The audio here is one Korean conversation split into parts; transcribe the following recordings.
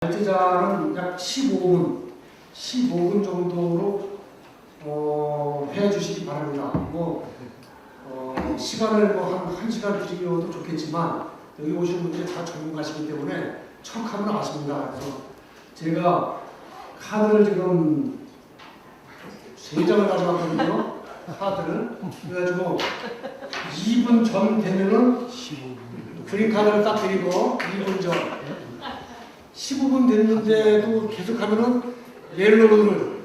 발제자는 약 15분 정도로 해주시기 바랍니다. 시간을 한 1시간 드리려도 좋겠지만 여기 오신 분들이 다 전문가시기 때문에 척하면 아십니다. 그래서 제가 카드를 지금 3장을 가져왔거든요. 카드를. 그래가지고 2분 전 되면은 그린 카드를 딱 드리고 2분 전 15분 됐는데도 계속하면은 옐로우를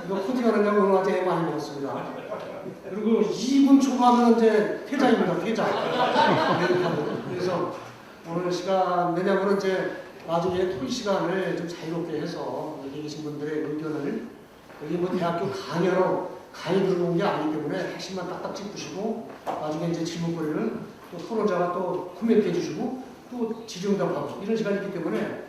이거 코팅하느냐고 오늘 아주 애 많이 먹었습니다. 그리고 2분 초과하면 이제 퇴장입니다. 퇴장. 그래서 오늘 시간 왜냐하면 이제 나중에 토의 시간을 좀 자유롭게 해서 여기 계신 분들의 의견을 여기 대학교 강의 들어온 게 아니기 때문에 핵심만 딱딱 짚으시고 나중에 이제 질문거리를 또 토론자가 또 코멘트 해주시고 또 질의응답하고 이런 시간이 있기 때문에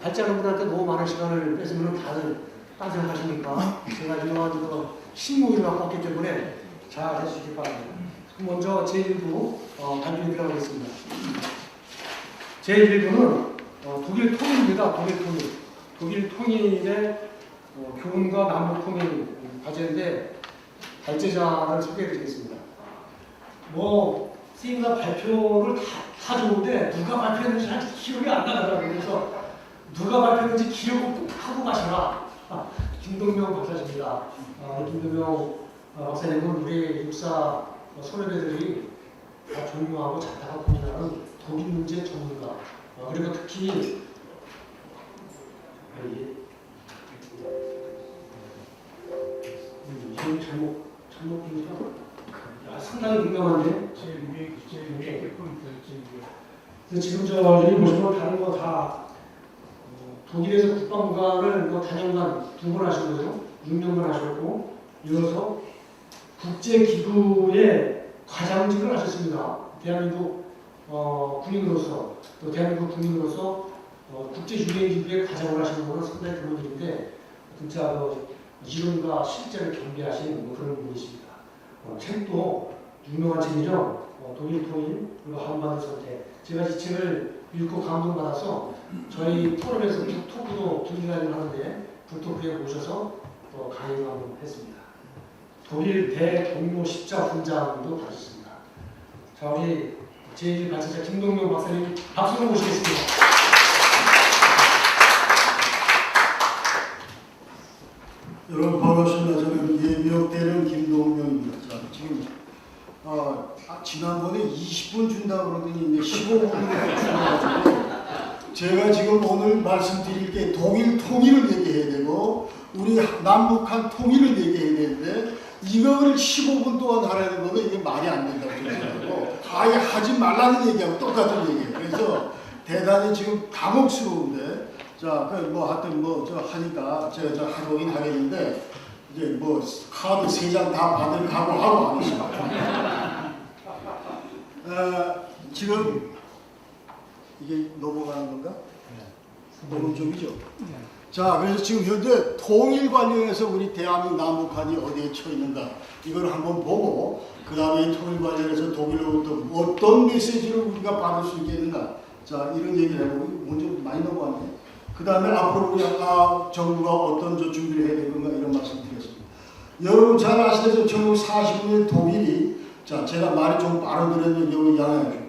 발제하는 분한테 너무 많은 시간을 뺏으면 다들 딴 생각하시니까 제가 이거 신무기를 갖고 왔기 때문에 잘 해주시기 바랍니다. 먼저 제1부 발표해 드리겠습니다. 제1부는 독일 통일입니다. 독일 통일의 교훈과 남북 통일 과제인데 발제자를 소개해 드리겠습니다. 선생님과 발표를 다 좋은데 누가 발표했는지 잘 기억이 안 나더라고요. 그래서 누가 발표했는지 기억을 꼭 하고 가셔라. 김동명 박사십니다. 김동명 박사님은 우리 육사 선후배들이 다 존경하고 잘다가 고민하는 독일 문제 전문가. 그리고 특히 이름 잘못 보니까 상당히 유명한데 지금 여기 보시면 다른 거 다 독일에서 국방부관을 다년간 2번 하신 거죠. 6년간 하셨고 이어서 국제기구의 과장직을 하셨습니다. 대한민국 군인으로서 또 대한민국 국민으로서 국제유해기구의 과장을 하시는 거는 상당히 드문 일인데 진짜 이론과 실제를 경계하신 그런 분이십니다. 책도 유명한 책이죠. 독일 통일 그리고 한반도 선택. 제가 이 책을 읽고 감동받아서 저희 포럼에서 북토크도 기획을 하는데 북토크에 모셔서 강의를 한번 했습니다. 독일 대동료 십자 훈장도 받으셨습니다. 자, 우리 제1 발제자 김동명 박사님 박수로 모시겠습니다. 여러분 반갑습니다. 저는 예비역대령 김동명입니다. 자, 지금 지난번에 20분 준다고 그러더니 이제 15분을 준다고 제가 지금 오늘 말씀드릴 게 독일 통일을 얘기해야 되고 우리 남북한 통일을 얘기해야 되는데 이거를 15분 동안 하라는 거는 이게 말이 안 된다고 생각하고 아예 하지 말라는 얘기하고 똑같은 얘기예요. 그래서 대단히 지금 당혹스러운데 자, 하여튼 하니까 제가 하긴 하겠는데 이제 카드 3장 다 받을 각오하고 안 했습니다. 지금 이게 넘어가는 건가? 오른쪽이죠? 자, 그래서 지금 현재 통일 관련해서 우리 대한민국 남북한이 어디에 처해 있는가 이걸 한번 보고 그 다음에 통일 관련해서 독일로부터 어떤 메시지를 우리가 받을 수 있겠는가 자, 이런 얘기를 해보고 먼저 많이 넘어갔네. 그 다음에 앞으로 우리 정부가 어떤 준비를 해야 될 건가 이런 말씀 드리겠습니다. 여러분 잘 아시다시피 1945년 독일이 자 제가 말이 좀 빠르더라도 여기 양해하죠.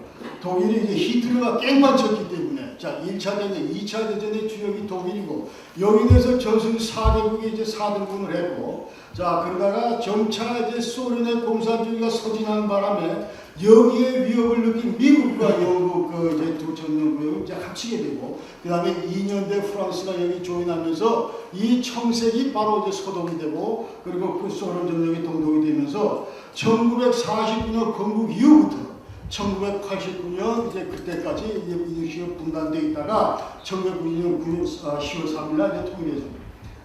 독일이 이제 히틀러가 깽판 쳤기 때문에 자 1차 대전, 2차 대전의 주역이 독일이고 여기 대해서 전승 4대국이 이제 4등분을 했고 자 그러다가 점차 이제 소련의 공산주의가 서진하는 바람에 여기에 위협을 느낀 미국과 영국 이제 두 전력구역을 이제 합치게 되고 그 다음에 2년 뒤 프랑스가 여기 조인하면서 이 청색이 바로 이제 소동이 되고 그리고 그 소련 전력이 동동이 되면서 1949년 건국 이후부터 1989년 이제 그때까지 이제 분단되어 있다가 1990년 10월 3일 이제 통일했습니다.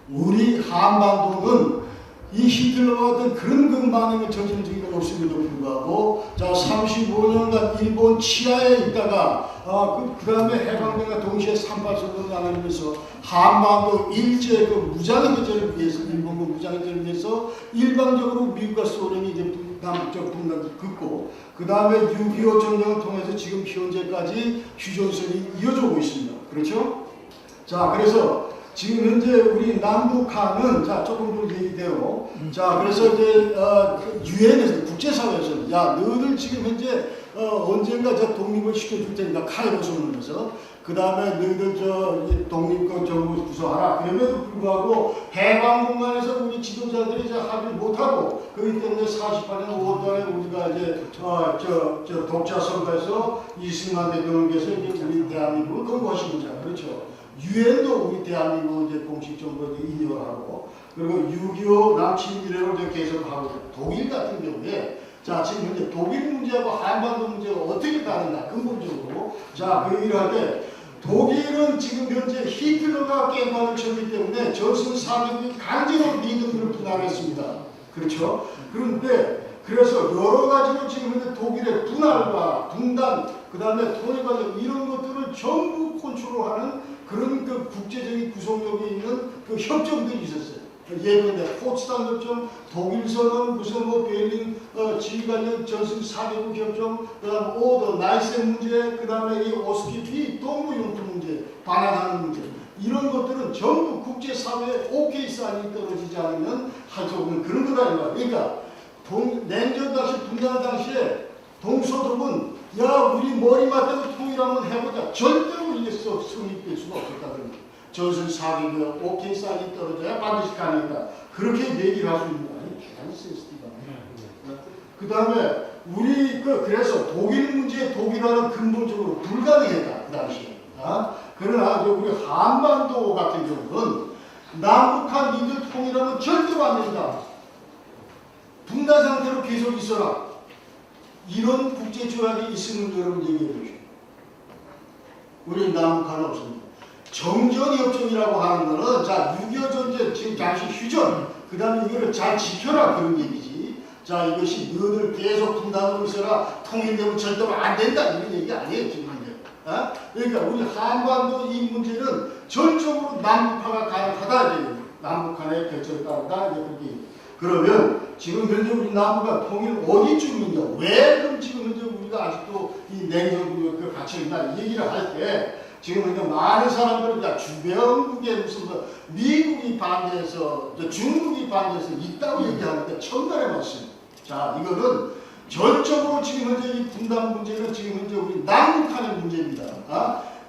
우리 한반도는 이 히틀러와 같은 그런 만행을 저지른 적이 없음에도 불구하고 자 35년간 일본 치하에 있다가 그 다음에 해방되가 동시에 38선언을 나누면서 한반도 일제 무장 해제를 위해서 일본군 무장 해제를 위해서 일방적으로 미국과 소련이 이제 남북적 분단을 긋고 그 다음에 6.25 전쟁을 통해서 지금 현재까지 휴전선이 이어져 오고 있습니다. 그렇죠? 자, 그래서 지금 현재 우리 남북한은 자 조금 더 얘기돼요. 자, 그래서 이제 유엔에서 국제사회에서 야 너희들 지금 현재 언젠가 저 독립을 시켜줄 테니까 카이로 선언해서 그 다음에 너희들 저 독립권 정부 구성하라. 그럼에도 불구하고 해방 공간에서 우리 지도자들이 이제 합의 못하고 그렇기 때문에 48년 5월달에 우리가 이제 저 독자 선거에서 이승만 대통령께서 이제 우리 대한민국을 건국하신 거잖아요. 그렇죠. 유엔도 우리 대한민국 이제 공식 정부에 인정을 하고 그리고 6.25 남침 이래로 이제 계속하고 독일 같은 경우에 자 지금 현재 독일 문제하고 한반도 문제가 어떻게 다른가 근본적으로 자 그 얘기를 하되 독일은 지금 현재 히틀러가 깨관을 쳤기 때문에 전승 사격이 강제로 미등들을 분할했습니다. 그렇죠? 그런데 그래서 여러 가지로 지금 현재 독일의 분할과 분단 그 다음에 통일과정 이런 것들을 전부 컨트롤하는 그런 그 국제적인 구속력이 있는 그 협정들이 있었어요. 예컨대 포츠담 협정, 독일선언, 무슨 뭐 베를린 지휘관령 전승 사개국 협정, 그다음 오더 나이센 문제, 그다음에 이 오스키피 동무용품 문제, 반환하는 문제 이런 것들은 전부 국제사회에 오케이 사인이 떨어지지 않으면 할 수 없는 그런 거다 이거야. 그러니까 냉전 당시 분단 당시에 동서독은 야 우리 머리 맞대고 통일 한번 해보자. 절대로 이게 성립될 수가 없었다는 거예요. 전선 사기고요. 오케이 사인이 떨어져야 반드시 가능하다. 그렇게 얘기를 할 수 있는 거 아니에요. 대단히 센스티브하네. 그 다음에 우리 그래서 독일 문제 독일화는 근본적으로 불가능했다. 그 당시에. 그러나 우리 한반도 같은 경우는 남북한 이들 통일하면 절대로 안 된다. 분단 상태로 계속 있어라. 이런 국제조약이 있으면 여러분 얘기해 보십시오. 우리 남북한은 없습니다. 정전협정이라고 하는 거는 자 6.25 전쟁 지금 잠시 휴전 그 다음에 이거를 잘 지켜라 그런 얘기지. 자 이것이 너희들 계속 분단으로 있어라 통일되면 절대로 안 된다 이런 얘기 아니에요 지금 현재. 그러니까 우리 한반도 이 문제는 전적으로 남북화가 가능하다 이거예요. 남북한의 결정에 따르다 이제 그렇게. 그러면 지금 현재 우리 남북한 통일 어디쯤 있냐? 왜 그럼 지금 현재 우리가 아직도 이 냉전구역에 갇혀 있나 얘기를 할 때 지금 현재 많은 사람들은 야 주변국에 무슨 뭐 미국이 반대해서 중국이 반대해서 있다고 얘기하는데 천만의 말씀. 자 이거는 전적으로 지금 현재 이 분단 문제는 지금 현재 우리 남북한의 문제입니다.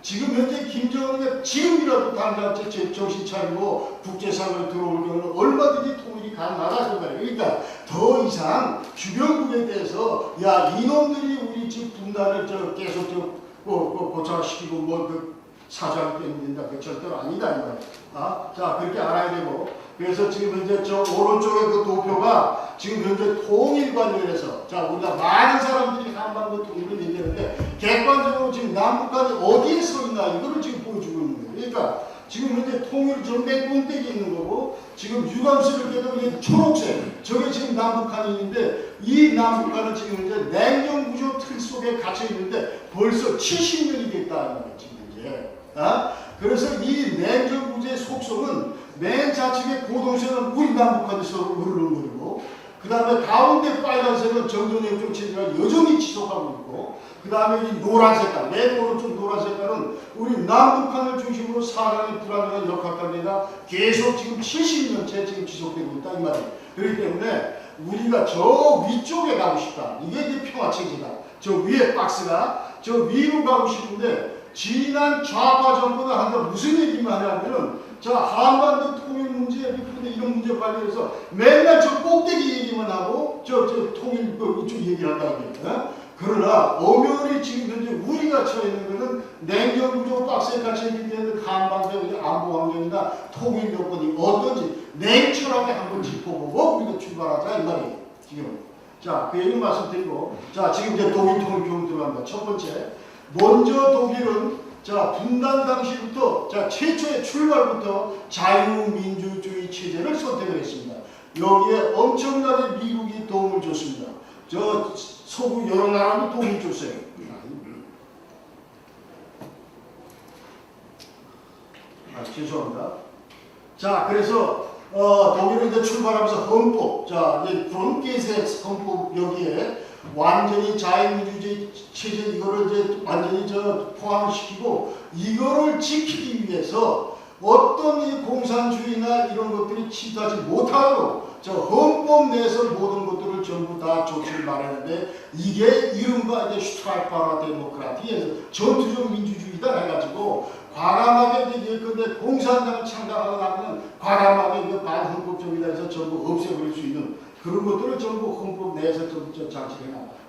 지금 현재 김정은이 지금이라도 당장 정신 차리고 국제사회에 들어올 경우는 얼마든지 통일이 가능하다 그 말이에요. 그러니까 더 이상 주변국에 대해서 야 이놈들이 우리 집 분단을 계속 고착시키고 뭐 사주하기 때문에 된다. 그 절대로 아니다 이 말이에요. 자 그렇게 알아야 되고 그래서 지금 현재 저 오른쪽에 그 도표가 지금 현재 통일 관련해서 자 우리가 많은 사람들이 한반도 통일을 얘기하는데 객관적으로 지금 남북한이 어디에 서 있나 이거를 지금 보여주고 있는 거예요. 그러니까 지금 현재 통일 전백 꼭대기 있는 거고 지금 유감스를 깨도 이게 초록색 저게 지금 남북한이 있는데 이 남북한은 지금 현재 냉전 구조 틀 속에 갇혀 있는데 벌써 70년이 됐다는 거예요. 지금 현재. 그래서 이 냉전 구조의 속성은 맨 좌측의 고동색은 우리 남북한에서 흐르는 거고 그 다음에 가운데 빨간색은 정전협정 체제가 여전히 지속하고 있고 그 다음에 이 노란 색깔, 맨 오른쪽 노란 색깔은 우리 남북한을 중심으로 사람의 불안정한 역학관계가 계속 지금 70년째 지금 지속되고 있다 이 말이에요. 그렇기 때문에 우리가 저 위쪽에 가고 싶다. 이게 이제 평화체제다. 저 위에 박스가 저 위로 가고 싶은데 지난 좌파 정부가 한다 무슨 얘기만 하냐면은 자 한반도 통일 문제 이런 문제 관련해서 맨날 저 꼭대기 얘기만 하고 저 통일 이쪽 얘기를 한다는 거예요. 그러나 엄연히 지금 현재 우리가 처해 있는 것은 냉전 구조 박스에 갇혀 있기 때문에 한반도의 안보 환경이나 통일 여건이 어떤지 냉철하게 한번 짚어보고 우리가 출발하자 이 말이에요. 지금 자 그 얘기 말씀드리고 자 지금 이제 독일 통일 교훈 들어갑니다. 첫 번째 먼저 독일은 자 분단 당시부터 자 최초의 출발부터 자유민주주의 체제를 선택을 했습니다. 여기에 엄청나게 미국이 도움을 줬습니다. 저 서구 여러 나라도 도움을 줬어요. 죄송합니다. 자 그래서 독일은 이제 출발하면서 헌법 자 이제 그론게세츠 헌법 여기에 완전히 자유민주주의 체제 이거를 이제 완전히 포함시키고 이거를 지키기 위해서 어떤 이 공산주의나 이런 것들이 침투하지 못하도록 저 헌법 내에서 모든 것들을 전부 다 조치를 마련하는데 이게 이른바 이제 슈트라이파라 데모크라티에서 전투적 민주주의다 해가지고 과감하게 이제 예컨대 공산당을 창당하고 나면 과감하게 이거 반헌법적이다 해서 전부 없애버릴 수 있는 그런 것들을 전부 헌법 내에서 전부 장치해놔.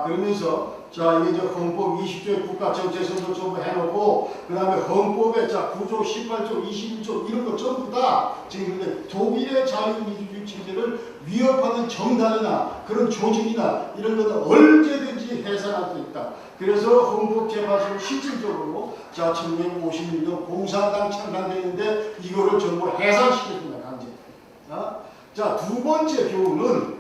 그러면서 자 이게 헌법 20조의 국가정체성도 전부 해놓고 그 다음에 헌법에 자 9조, 18조, 21조 이런 거 전부 다 지금 근데 독일의 자유민주주의 체제를 위협하는 정당이나 그런 조직이나 이런 것들 언제든지 해산할 수 있다. 그래서 헌법재판소는 실질적으로 자 1956년 공산당 창당되는데 이거를 전부 해산시켰습니다. 강제. 자 두 번째 교훈은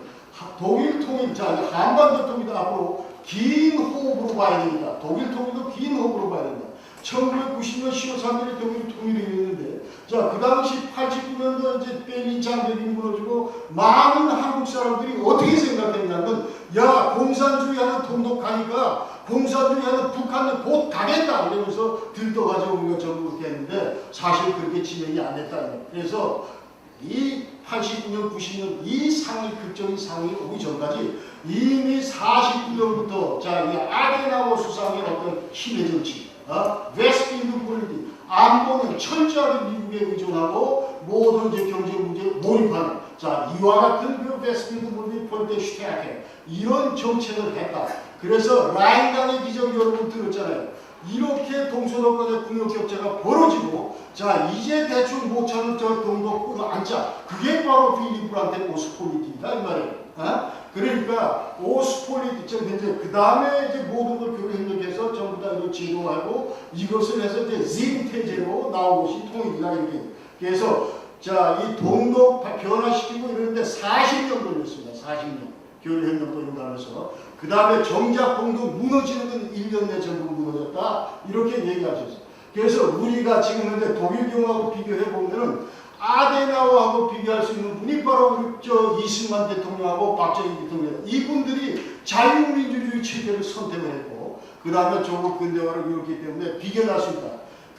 독일 통일, 자 한반도 통일도 앞으로 긴 호흡으로 봐야 됩니다. 독일 통일도 긴 호흡으로 봐야 됩니다. 1990년 10월 3일에 독일 통일이 있는데, 자, 그 당시 89년도 이제 베를린 장벽이 무너지고 많은 한국 사람들이 어떻게 생각했냐면, 야, 공산주의 하는 동독 가니까 공산주의 하는 북한은 곧 가겠다 이러면서 들떠가지고 우리가 전부 그렇게 했는데 사실 그렇게 진행이 안 됐다. 그래서 이 89년, 90년 이 상위, 극적인 상위 오기 전까지 이미 49년부터 자, 이 아데나워 수상의 어떤 힘의 정치, 웨스트필드 폴리티, 안보는 철저하게 미국에 의존하고 모든 이제 경제 문제에 몰입하는 자, 이와 같은 그 웨스트필드 폴리티 폴대 슈테하게 이런 정책을 했다. 그래서 라인강의 기적 여러분 들었잖아요. 이렇게 동서독 간의 국력 격차가 벌어지고 자 이제 대충 못 찾는 저 동독 앉자 그게 바로 필립 브란트의 오스폴리티다 이 말이에요. 그러니까 오스폴리티 이제 그 다음에 이제 모든 걸 교류협력해서 전부 다 이거 제도하고 이것을 해서 이제 징태제로 나온 것이 통일이다 이렇게. 그래서 자 이 동독 변화시키고 이러는데 40년 걸렸습니다. 40년 교류협력도 이런 거 하면서. 그 다음에 정작 동독 무너지는 건 1년 내 전부 무너졌다 이렇게 얘기하셨어요. 그래서 우리가 지금 현재 독일 경우하고 비교해 보면은 아데나워하고 비교할 수 있는 분이 바로 우리 저 이승만 대통령하고 박정희 대통령 이분들이 자유민주주의 체제를 선택을 했고 그 다음에 조국 근대화를 이뤘기 때문에 비교할 수 있다.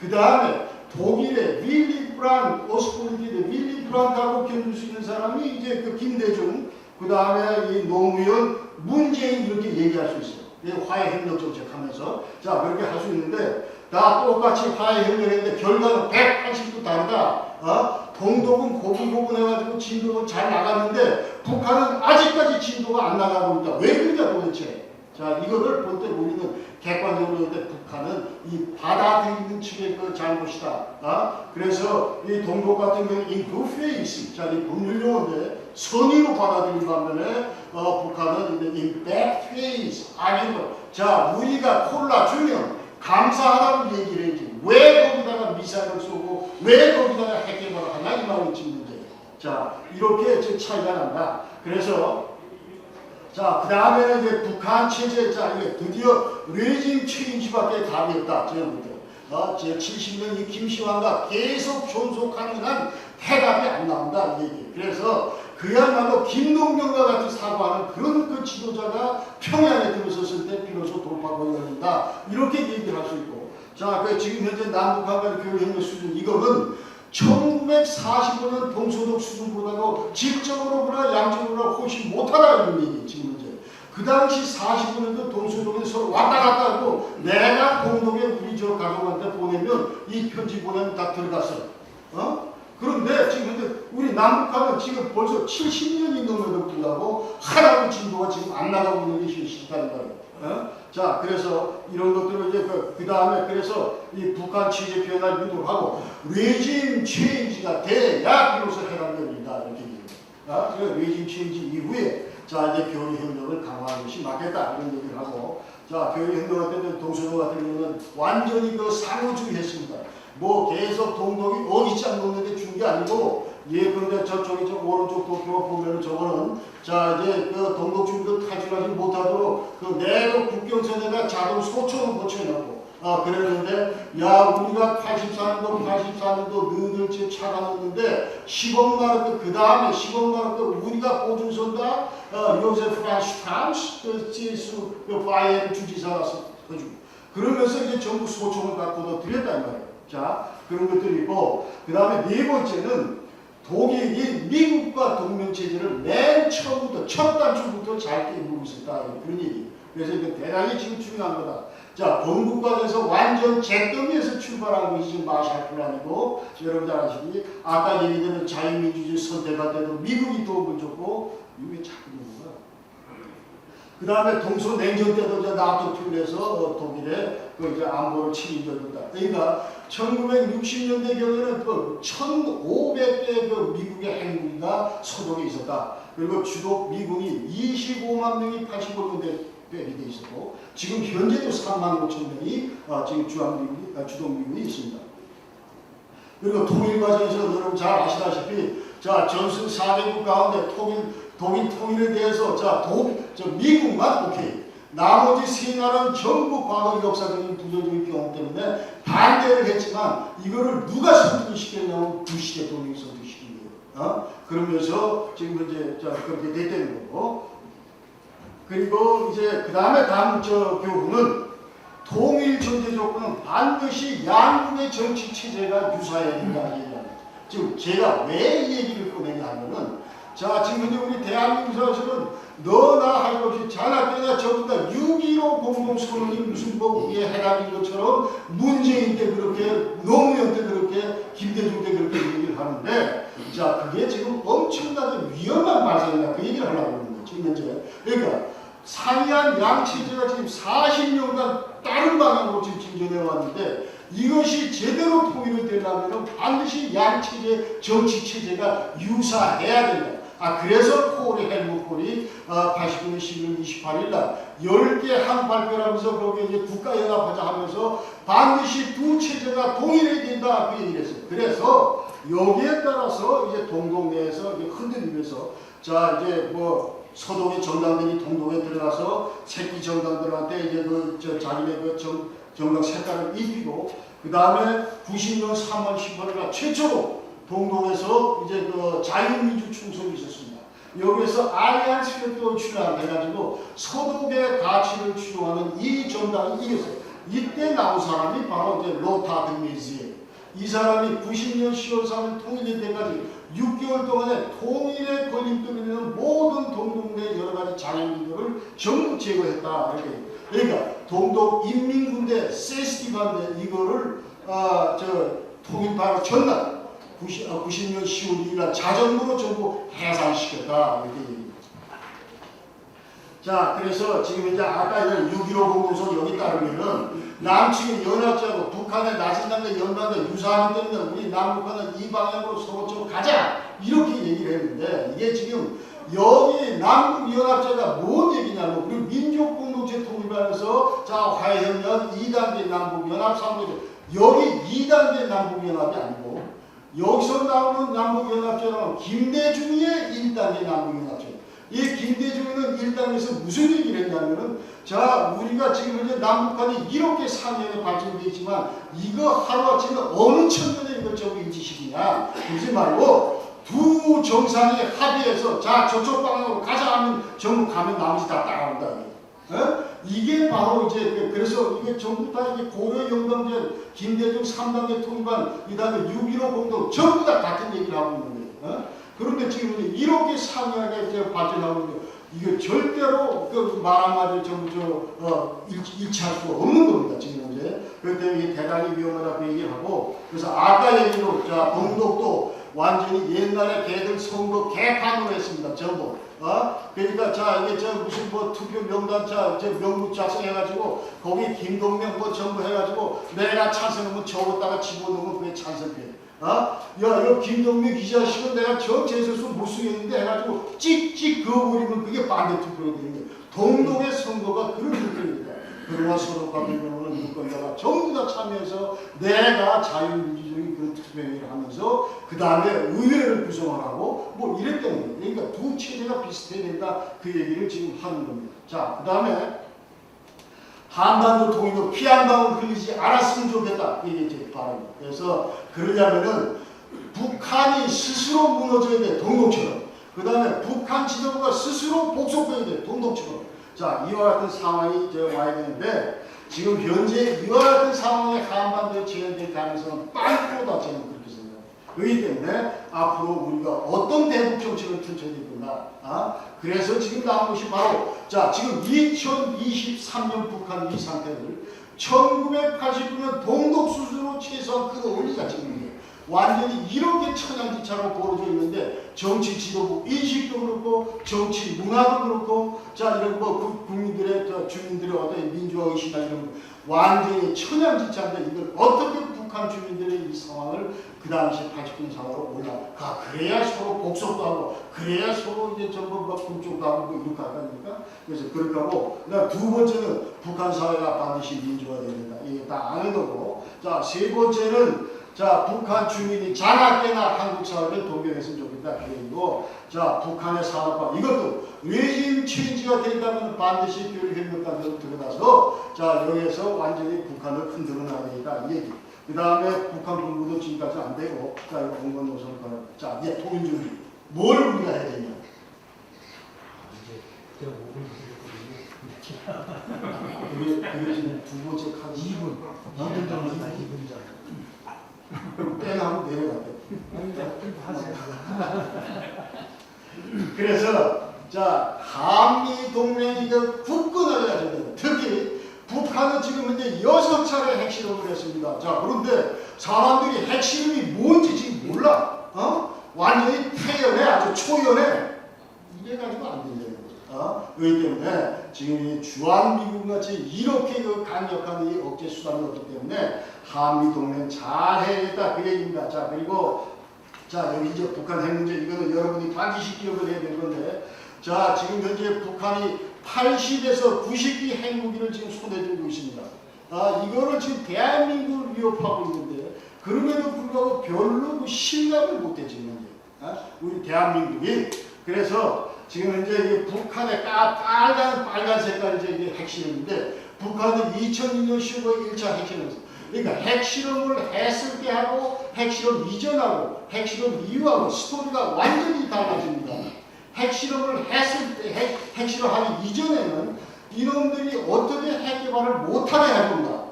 그 다음에 독일의 윌리 브란트 오스폴리티의 윌리 브란트하고 견줄 수 있는 사람이 이제 그 김대중 그 다음에 이 노무현 문재인 이렇게 얘기할 수 있어요. 화해협력 정책하면서 자 그렇게 할 수 있는데 다 똑같이 화해협력했는데 결과는 180도 다르다. 동독은 고분고분해가지고 진도가 잘 나갔는데 북한은 아직까지 진도가 안 나가고 있다. 왜 그러냐 도대체. 자 이거를 볼 때 우리는 객관적으로 볼 때 북한은 이 받아들이는 측의 그 잘못이다. 그래서 이 동독 같은 경우는 in good faith, 자 이 법률 용어인데 선의로 받아들인 반면에 북한은 in bad faith, 아니면 자 우리가 콜라 주면 감사하다고 얘기를 해야지 왜 거기다가 미사일을 쏘고 왜 거기다가 핵개발을 하냐 이 말이 지금 문제예요. 자 이렇게 차이가 난다. 그래서 자, 그 다음에는 이제 북한 체제, 자, 이게 드디어 레짐 체인지밖에 답이 없다. 제가 제 70년 이 김시환과 계속 존속하는 한 해답이 안 나온다. 이 얘기. 그래서 그야말로 김동명과 같이 사고하는 그런 그 지도자가 평양에 들어섰을 때 비로소 돌파구가 열린다. 이렇게 얘기를 할 수 있고. 자, 그 지금 현재 남북한 간의 교류협력 수준, 이거는 1945년 동서독 수준보다도 질적으로 보나 양적으로 훨씬 못하다 이런 얘기 지금 문제. 그 당시 45년도 동서독에 서로 왔다 갔다 하고 내가 동독에 우리 저 가족한테 보내면 이 편지 보내면 다 들어갔어. 그런데 지금 현재 우리 남북한은 지금 벌써 70년이 넘어도 불구하고 하나도 진도가 지금 안 나가고 있는 게 실시다는 거예요. 자, 그래서 이런 것들을 이제 그 다음에 그래서 이 북한 체제 변화를 유도하고 레짐 체인지가 돼야 비로소 해방됩니다. 이렇게 얘기합니다. 그래서 레짐 체인지 이후에 자 이제 교류 협력을 강화하는 것이 맞겠다 이런 얘기를 하고 자 교류 협력 같은 경우는 동서독 같은 경우는 완전히 그 상호주의했습니다. 뭐 계속 동독이 어깃장 놓는데 준 게 아니고 예컨대 저쪽이 저 오른쪽 도쿄 보면은 저거는 자 이제 그 동독 주민들 탈출하지 못하도록 그 내도 국경선에다 자동 소총을 고쳐놓고 그랬는데 야 우리가 84년도 너희들 차가 넣는데 10억 마르크 그 다음에 10억 마르크 우리가 보증선다 요세프 라슈타우스 그 지수 그 바이에른 주지사가 해주고 그러면서 이제 전부 소총을 갖고 더 드렸단 말이에요. 자 그런 것들이 있고, 그 다음에 네 번째는 독일이 미국과 동맹체제를 맨 처음부터 첫 단추부터 잘 깨물고 있었다, 그런 얘기. 그래서 이게 대단히 지금 중요한 거다. 자, 범국가에서 완전 잿더미에서 출발한 것이 지금 마샬 플랜이고, 여러분 잘 아시기 아까 얘기되는 자유민주주의 선택할 때도 미국이 도움을 줬고, 이게 자꾸 있는 거야. 그 다음에 동서냉전 때도 이제 나토 팀에서 독일에 그 이제 안보를 책임져준다. 그러니까 1960년대경에는 그 1,500대 그 미국의 핵무기가 서독에 있었다. 그리고 주로 미군이 25만 명이 85년대 돼 있었고, 지금 현재도 3만 5천 명이 지금 주동미군이 있습니다. 그리고 통일 과정에서 여러분 잘 아시다시피, 자, 전승 4개국 가운데 독일 통일에 대해서 미국만 오케이. 나머지 세 나라는 전부 과거 역사적인 부정적인 경험 때문에 반대를 했지만, 이거를 누가 선택시켰냐면 부시 대통령이 선택시킨 거예요. 그러면서 지금 현재 그렇게 됐다는 거고. 그리고 이제 그 다음에 다음 교훈은 통일 전제 조건은 반드시 양국의 정치 체제가 유사해야 된다는 얘기입니다. 지금 제가 왜 이 얘기를 꺼내냐 하면은, 자, 지금 현재 우리 대한민국에서는 너나 할 것 없이 잘났거나 전부 다 6.15 공동선언이 무슨 뭐 이게 해당인 것처럼 문재인 때 그렇게, 노무현 때 그렇게, 김대중 때 그렇게 얘기를 하는데, 자, 그게 지금 엄청나게 위험한 발상이다. 그 얘기를 하려고 하는 거예요. 지금 현재. 그러니까 상이한 양체제가 지금 40년간 다른 방향으로 지금 진전해 왔는데, 이것이 제대로 통일이 되려면 반드시 양체제, 정치체제가 유사해야 된다. 그래서 헬무트 콜이 89년 11월 28일 날 10개 한 발표를 하면서 거기에 이제 국가연합하자 하면서 반드시 두 체제가 동일해야 된다, 그 얘기를 했어요. 그래서 여기에 따라서 이제 동독 내에서 흔들리면서, 자, 이제 뭐 서독의 정당들이 동독에 들어가서 새끼 정당들한테 이제 자기네 정당 색깔을 입히고, 그 다음에 90년 3월 18일 날 최초로 동독에서 이제 자유민주 총선이 있었습니다. 여기에서 알리안스를 또 출연해가지고 서독의 가치를 추구하는 이 정당이 이겼어요. 이때 나온 사람이 바로 이제 로타 드 메지에. 이 사람이 90년 10월 3일 통일될 때까지 6개월 동안에 통일에 걸림돌이는 모든 동독 내 여러 가지 장애민들을 전부 제거했다. 이렇게. 그러니까 동독 인민군대 세스티반대 이거를 통일 바로 전날 90년 10월 2일 날 자정으로 전부 해산시켰다. 이렇게 얘기합니다. 자, 그래서 지금 이제 아까 6.15 공동선 여기 따르면은 남측의 연합제하고 북한의 나치당과 연방과 유사하기 때문에 우리 남북한은 이 방향으로 서로적으로 가자, 이렇게 얘기를 했는데, 이게 지금 여기 남북연합제가 뭔 얘기냐면, 우리 민족공동체 통일하면서 자, 화해협력 2단계 남북연합 3단계, 여기 2단계 남북연합이 아니고 여기서 나오는 남북연합제는 김대중의 1단계 남북연합제. 이 김대중은 1단계에서 무슨 얘기를 했냐면은, 자, 우리가 지금 현재 남북한이 이렇게 상향에 발전되어 있지만 이거 하루아침에 어느 천년에 이걸 전부 인지시키냐, 그러지 말고 두 정상이 합의해서 자, 저쪽 방향으로 가자 하면 전부 가면 나머지 다 따라온다. 이게 바로 이제, 그래서 이게 전부 다 이게 고려 영광전, 김대중 3단계 통관, 이 다음에 6.15 공동 전부 다 같은 얘기를 하고 있는 거예요. 그런데 지금 이렇게 상이하게 이제 발전하고 있는 거, 이거 절대로 말 한마디 전부 일치할 수가 없는 겁니다, 지금 현재. 그렇기 때문에 이게 대단히 위험하다고 얘기하고, 그래서 아까 얘기로, 자, 동독도 완전히 옛날에 걔들 선거 개판으로 했습니다, 전부. 그러니까 자, 이게 무슨 투표 명단 명부 작성해가지고 거기 김동명 전부 해가지고 내가 찬성하면 적었다가 집어넣으면 그게 찬성표. 야, 이거 김동명 기자식은 내가 전체에서 못 쓰겠는데 해가지고 찍찍 그어버리면 그게 반대 투표가 되는 거예요. 동독의 선거가 그런 느낌입니다. 그러나 서로 같은 경우는 유권자가 전부 다 참여해서 내가 자유민주주의 그런 투표를 하면서 그 다음에 의회를 구성하라고 뭐 이랬던 거예요. 그러니까 두 체제가 비슷해야 된다, 그 얘기를 지금 하는 겁니다. 자, 그 다음에 한반도 통일도 피 한 방울 흘리지 않았으면 좋겠다, 이게 제 바람입니다. 그래서 그러려면은 북한이 스스로 무너져야 돼, 동독처럼. 그 다음에 북한 지도부가 스스로 복속해야 돼, 동독처럼. 자, 이와 같은 상황이 와야 되는데, 지금 현재 이와 같은 상황에 한반도에 재현될 가능성은 빵꾸다 저는 그렇게 생각합니다. 그렇기 때문에 앞으로 우리가 어떤 대북 정책을 펼쳐야 된다. 그래서 지금 나온 것이 바로 자 지금 2023년 북한 이 상태를 1989년 동독 수준으로 최소한 끌어올리자 지금 이게 완전히 이렇게 천양지차로 벌어져 있는데 정치 지도부 인식도 그렇고 정치 문화도 그렇고 자 이런 뭐 국민들의 주민들의 어떤 민주화 의식이나 이런 완전히 천양지차인데 이걸 어떻게 북한 주민들의 이 상황을 그 당시 89년 상황으로 올라가 그래야 서로 복속도 하고 그래야 서로 이제 전부 막 군쪽도 하고 뭐 이렇게 하다니까 그래서 그렇게 하고 그다음 두 번째는 북한 사회가 반드시 민주화돼야 된다 이게 다 아는 거고 자 세 번째는 자 북한 주민이 자나깨나 한국 사회를 동경했으면 좋겠다 그리고 자 북한의 산업화 이것도 레짐 체인지가 된다면 반드시 교육협력단으로 들어가서 자 여기에서 완전히 북한을 흔들어 놔야 되겠다 이 얘기. 그 다음에 북한 군부도 지금까지 안 되고 자 이거 공건 노선을 가라. 자 이제 통일 준비 뭘 우리가 해야 되냐? 이제 제가 5분 우리 지금 두 번째 카드 2분 2분 정도 다 2분 전. 땡하고 내려갈게. 하세요. 그래서 자 한미 동맹이 굳건하게 해야 됩니다. 특히 북한은 지금 현재 6차례 핵실험을 했습니다. 자 그런데 사람들이 핵실험이 뭔지 지금 몰라. 완전히 태연해 아주 초연해. 이게 가지고 안 된다는 거죠. 그렇기 때문에 지금 이 주한미군 같이 이렇게 강력한 이 억제 수단이 없기 때문에 한미 동맹 잘 해야겠다 그 얘기입니다. 자 그리고 자 여기 이제 북한 핵 문제 이거는 여러분이 반드시 기억을 해야 될 건데 자 지금 현재 북한이 80에서 90기 핵무기를 지금 손에 들고 있습니다. 이거를 지금 대한민국을 위협하고 있는데 그럼에도 불구하고 별로 그 실감을 못해 지금 현재 우리 대한민국이 그래서 지금 현재 이게 북한의 빨간 색깔이 이제 핵실험인데 북한은 2002년 10월 1차 핵실험에서 그러니까 핵실험을 했을 때 하고 핵실험 이전하고 핵실험 이후하고 스토리가 완전히 달라집니다. 핵실험을 했을 때 핵실험하기 이전에는 이놈들이 어떻게 핵 개발을 못하게 할 건가?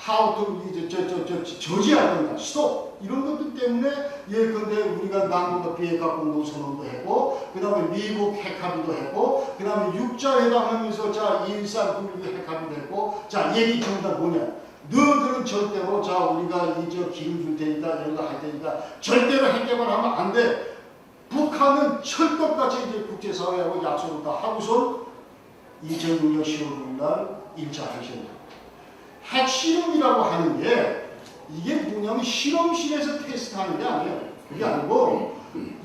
how to 저지할 건가? 스톱 이런 것들 때문에 예컨대 우리가 남북 비핵화 공동선언도 했고 그 다음에 미국 핵합의도 했고 그 다음에 육자회담하면서 자 2.13 핵합의도 했고 자 얘기 전부 다 뭐냐? 너희들은 절대로 자 우리가 이제 기름 줄 테니까 이런 거 할 테니까 절대로 핵 개발하면 안 돼. 북한은 철떡같이 이제 국제사회하고 약속을 다 하고서 2006년 10월 9일 1차 핵실험. 핵실험이라고 하는 게 이게 뭐냐면 실험실에서 테스트하는 게 아니에요. 그게 아니고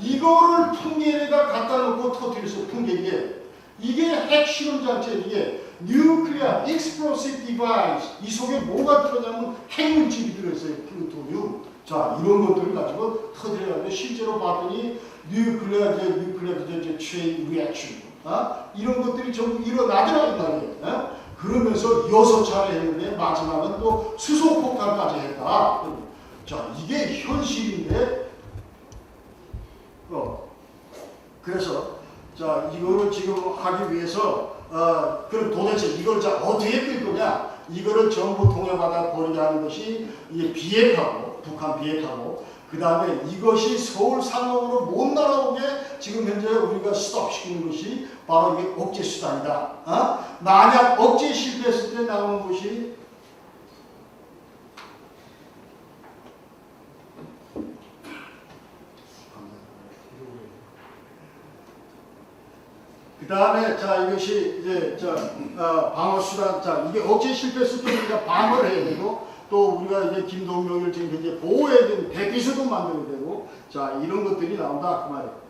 이거를 풍계에다 갖다 놓고 터뜨려서 풍계기에 이게 핵실험 자체 이게 Nuclear Explosive Device 이 속에 뭐가 들어가냐면 핵물질이 들어있어요. 플루토늄. 자 이런 것들을 가지고 터뜨려가지고 실제로 봤더니 Nuclear Chain Reaction 이런 것들이 전부 일어나더라는 말이에요. 그러면서 6차례 했는데 마지막은 또 수소폭탄까지 했다. 자 이게 현실인데 그래서 자 이거를 지금 하기 위해서 그럼 도대체 이걸 자 어떻게 끌 거냐? 이거를 전부 통역받아 버리게 하는 것이 이게 비핵화고 북한 비핵화고 그 다음에 이것이 서울 상공으로 못 날아오게 지금 현재 우리가 스톱시키는 것이 바로 이게 억제 수단이다. 만약 억제 실패했을 때 나오는 것이 그 다음에 자 이것이 이제 방어 수단 자 이게 억제 실패했을 때 우리가 방어를 해야 되고 또 우리가 이제 김동명을 지금 현재 보호해야 되는 대피소도 만들어야 되고 자 이런 것들이 나온다 그 말이에요.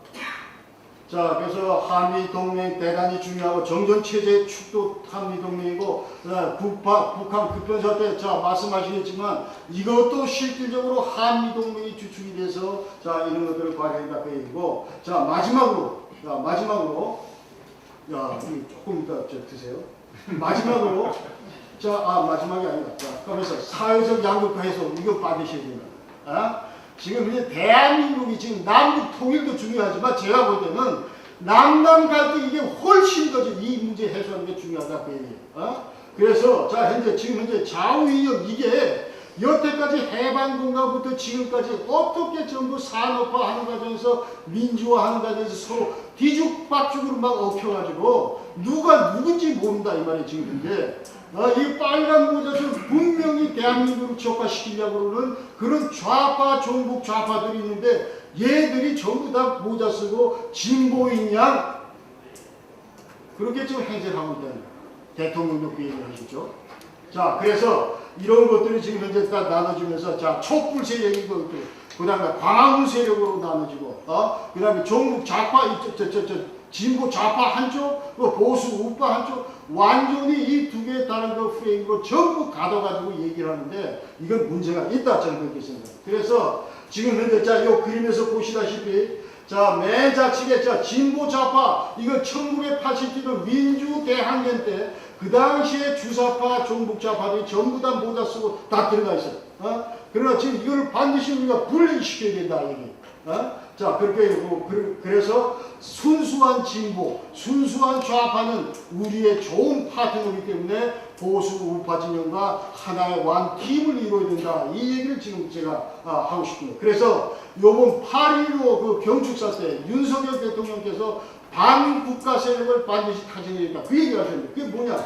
자 그래서 한미 동맹 대단히 중요하고 정전 체제 축도 한미 동맹이고 북한 급변사 때 자 말씀하시겠지만 이것도 실질적으로 한미 동맹이 주축이 돼서 자 이런 것들을 발휘한다 그 얘기고 자 마지막으로 야 조금 이따 드세요. 마지막으로 마지막이 아니다. 자, 그러면서 사회적 양극화 해소 이거 받으셔야 된다. 지금 이제 대한민국이 지금 남북 통일도 중요하지만 제가 볼 때는 남남 갈등 이게 훨씬 더 이 문제 해소하는 게 중요하다 그 얘기예요. 그래서 자 지금 현재 좌우이역 이게 여태까지 해방군가부터 지금까지 어떻게 전부 산업화하는 과정에서 민주화하는 과정에서 서로 뒤죽박죽으로 막 얽혀가지고 누가 누군지 모른다 이 말이에요 지금 현재. 이 빨간 모자들 분명히 대한민국을 적화시키려고 그러는 그런 좌파 종북 좌파들이 있는데 얘들이 전부 다 모자 쓰고 진보인 양 그렇게 지금 행세를 하고 있다는 거예요. 대통령도 그 얘기를 하셨죠. 자, 그래서 이런 것들이 지금 현재 다 나눠지면서 자, 촛불 세력이고 그 다음에 광화문 세력으로 나눠지고 그 다음에 종북 좌파 진보 좌파 한쪽 보수 우파 한쪽 완전히 이 두 개의 다른 그 프레임으로 전부 가둬가지고 얘기를 하는데 이건 문제가 있다 저는 그렇게 생각합니다. 그래서 지금 현재 자, 이 그림에서 보시다시피 자, 맨 좌측에 자, 진보 좌파 이거 1980년도 민주대항전 때 그 당시에 주사파 종북좌파들이 전부 다 모자 쓰고 다 들어가 있어요. 그러나 지금 이걸 반드시 우리가 분리시켜야 된다 얘기. 자, 그렇게 그래서 순수한 진보, 순수한 좌파는 우리의 좋은 파트너이기 때문에 보수 우파 진영과 하나의 완 팀을 이루어야 된다. 이 얘기를 지금 제가 하고 싶습니다. 그래서 요번 8.15 그 경축사 때 윤석열 대통령께서 반국가 세력을 반드시 타진해야 된다. 그 얘기를 하셨는데 그게 뭐냐?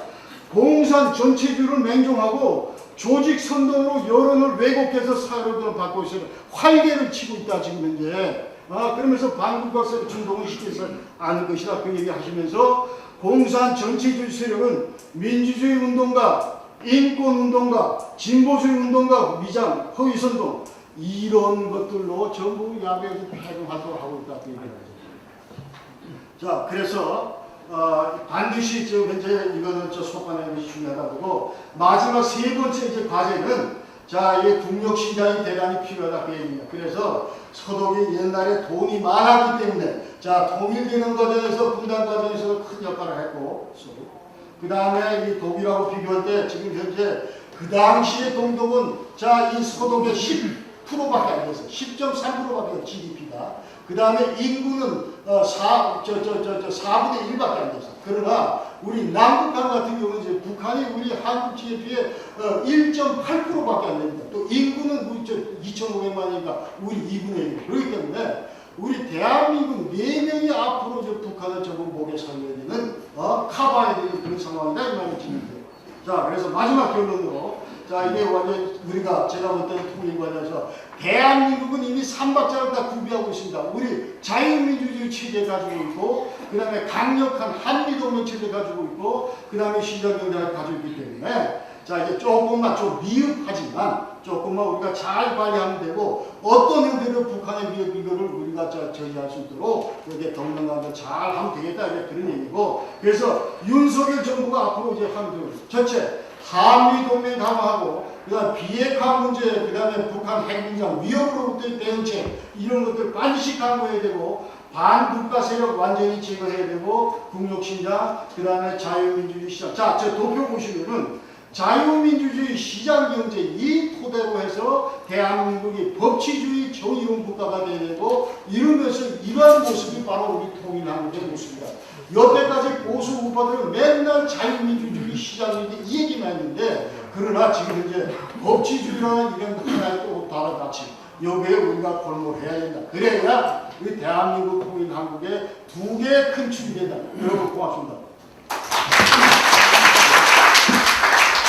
공산 전체주의를 맹종하고 조직 선동으로 여론을 왜곡해서 사회를 받고 있어요. 활개를 치고 있다 지금 현재. 그러면서 반국가 세력 중동을 시켜서 아는 것이다. 그 얘기 하시면서 공산 전체주의 세력은 민주주의 운동가, 인권 운동가, 진보주의 운동가, 미장, 허위 선동 이런 것들로 전부 야배에서 패권 활동을 하고 있다. 그 얘기를 하죠. 자, 그래서 반드시 지금 현재 이거는 속아내는 것이 중요하다고 마지막 세 번째 이제 과제는 자, 이 국력신장이 대단히 필요하다 그 얘기입니다. 그래서 서독이 옛날에 돈이 많았기 때문에 자, 통일되는 과정에서 분단 과정에서 큰 역할을 했고 그 다음에 이 독일하고 비교할 때 지금 현재 그 당시의 동독은 자, 이 서독의 10%밖에 안 됐어요. 10.3%밖에 GDP가. 그 다음에 인구는 4분의 1밖에 안 됐어요. 그러나 우리 남북한 같은 경우는 이제 북한이 우리 한국 GDP의 1.8%밖에 안 됩니다. 또 인구는 우리 2,500만이니까 우리 2분의 1. 그렇기 때문에 우리 대한민국 4명이 앞으로 북한을 전부 목에 살려야 되는 커버해야 되는 그런 상황이다 이 말을 드립니다. 자, 그래서 마지막 결론으로 자, 이게 완전 우리가 제가 볼 때는 통일 관련해서 대한민국은 이미 3박자를 다 구비하고 있습니다. 우리 자유민주주의 체제 가지고 있고 그 다음에 강력한 한미동맹 체제 가지고 있고 그 다음에 시장경제를 가지고 있기 때문에 자, 이제 조금만 좀 미흡하지만 조금만 우리가 잘 관리하면 되고 어떤 형태로 북한의 미흡 이거를 우리가 저지할 수 있도록 이렇게 동맹관계 잘 하면 되겠다 이렇게 그런 얘기고 그래서 윤석열 정부가 앞으로 이제 하면 되고 첫째 한미동맹 강화하고 그다음 비핵화 문제 그다음에 북한 핵무장 위협으로부터의 대응책 이런 것들 반드시 강구해야 되고 반국가 세력 완전히 제거해야 되고 국력신장 그다음에 자유민주주의 시장 자, 저 도표 보시면은 자유민주주의 시장경제 이 토대로 해서 대한민국이 법치주의 정의로운 국가가 되어야 되고 이러면서 이러한 모습이 바로 우리 통일한국의 모습이다. 여태까지 보수 우파들은 맨날 자유민주주의 시장경제 이 얘기만 했는데 그러나 지금 현재 법치주의라는 이런 하나의 또 다른 가치 여기에 우리가 골몰해야 된다. 그래야 우리 대한민국 통일한국의 두 개의 큰 축이 된다. 여러분 고맙습니다.